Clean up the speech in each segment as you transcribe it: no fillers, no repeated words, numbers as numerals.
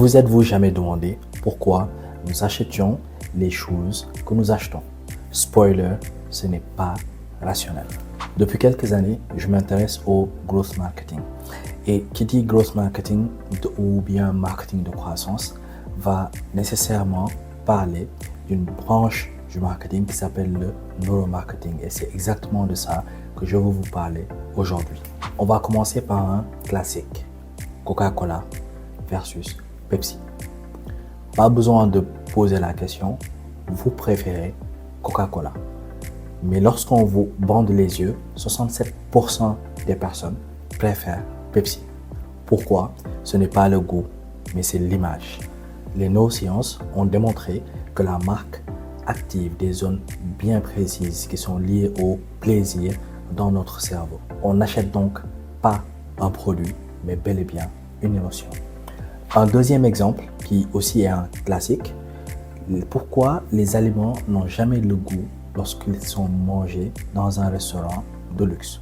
vous êtes-vous jamais demandé pourquoi nous achetions les choses que nous achetons? Spoiler, ce n'est pas rationnel. Depuis quelques années, je m'intéresse au growth marketing. Et qui dit growth marketing ou bien marketing de croissance va nécessairement parler d'une branche du marketing qui s'appelle le neuromarketing. Et c'est exactement de ça que je veux vous parler aujourd'hui. On va commencer par un classique. Coca-Cola versus Pepsi. Pas besoin de poser la question, vous préférez Coca-Cola. Mais lorsqu'on vous bande les yeux, 67% des personnes préfèrent Pepsi. Pourquoi? Ce n'est pas le goût, mais c'est l'image. Les neurosciences ont démontré que la marque active des zones bien précises qui sont liées au plaisir dans notre cerveau. On n'achète donc pas un produit, mais bel et bien une émotion. Un deuxième exemple, qui aussi est un classique, pourquoi les aliments n'ont jamais le goût lorsqu'ils sont mangés dans un restaurant de luxe.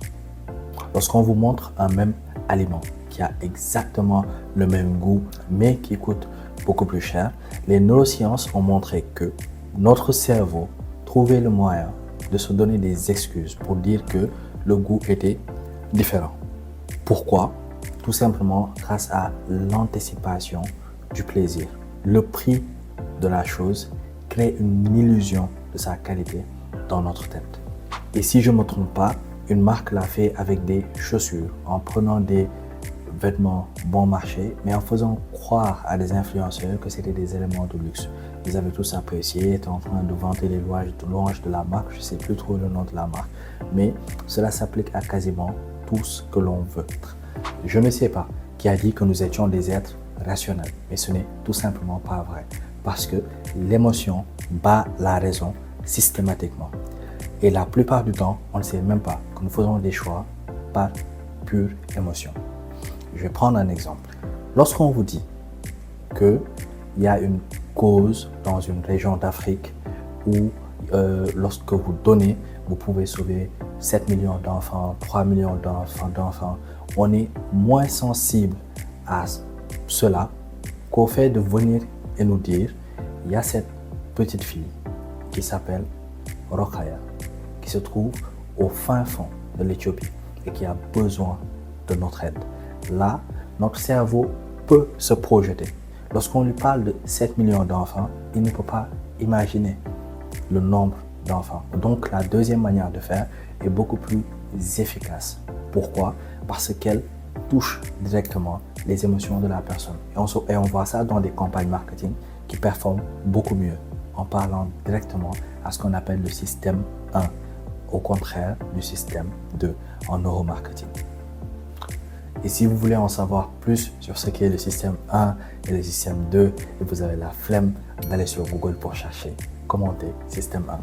Lorsqu'on vous montre un même aliment qui a exactement le même goût, mais qui coûte beaucoup plus cher, les neurosciences ont montré que notre cerveau trouvait le moyen de se donner des excuses pour dire que le goût était différent. Pourquoi? Tout simplement grâce à l'anticipation du plaisir. Le prix de la chose crée une illusion de sa qualité dans notre tête. Et si je ne me trompe pas, une marque l'a fait avec des chaussures, en prenant des vêtements bon marché, mais en faisant croire à des influenceurs que c'était des éléments de luxe. Ils avaient tous apprécié, étaient en train de vanter les louanges de la marque, je ne sais plus trop le nom de la marque, mais cela s'applique à quasiment tout ce que l'on veut. Je ne sais pas qui a dit que nous étions des êtres rationnels, mais ce n'est tout simplement pas vrai, parce que l'émotion bat la raison systématiquement. Et la plupart du temps, on ne sait même pas que nous faisons des choix par pure émotion. Je vais prendre un exemple. Lorsqu'on vous dit qu'il y a une cause dans une région d'Afrique où lorsque vous donnez, vous pouvez sauver 7 millions d'enfants, 3 millions d'enfants, on est moins sensible à cela qu'au fait de venir et nous dire il y a cette petite fille qui s'appelle Rokhaya, qui se trouve au fin fond de l'Éthiopie et qui a besoin de notre aide. Là, notre cerveau peut se projeter. Lorsqu'on lui parle de 7 millions d'enfants, il ne peut pas imaginer le nombre d'enfants. Donc, la deuxième manière de faire est beaucoup plus efficace. Pourquoi? Parce qu'elle touche directement les émotions de la personne. Et on voit ça dans des campagnes marketing qui performent beaucoup mieux en parlant directement à ce qu'on appelle le système 1, au contraire du système 2 en neuromarketing. Et si vous voulez en savoir plus sur ce qu'est le système 1 et le système 2, et vous avez la flemme d'aller sur Google pour chercher, commentez système 1.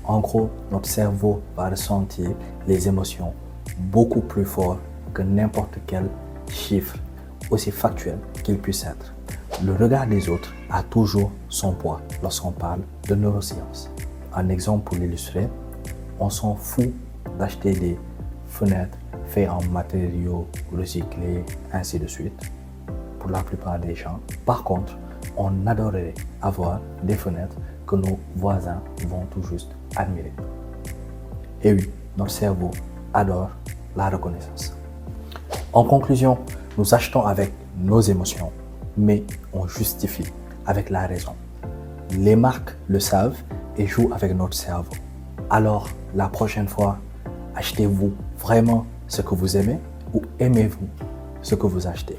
En gros, notre cerveau va ressentir les émotions beaucoup plus fort que n'importe quel chiffre, aussi factuel qu'il puisse être. Le regard des autres a toujours son poids lorsqu'on parle de neurosciences. Un exemple pour l'illustrer, on s'en fout d'acheter des fenêtres faites en matériaux recyclés, ainsi de suite, pour la plupart des gens. Par contre, on adorerait avoir des fenêtres que nos voisins vont tout juste admirer. Et oui, notre cerveau adore la reconnaissance. En conclusion, nous achetons avec nos émotions, mais on justifie avec la raison. Les marques le savent et jouent avec notre cerveau. Alors, la prochaine fois, achetez-vous vraiment ce que vous aimez ou aimez-vous ce que vous achetez?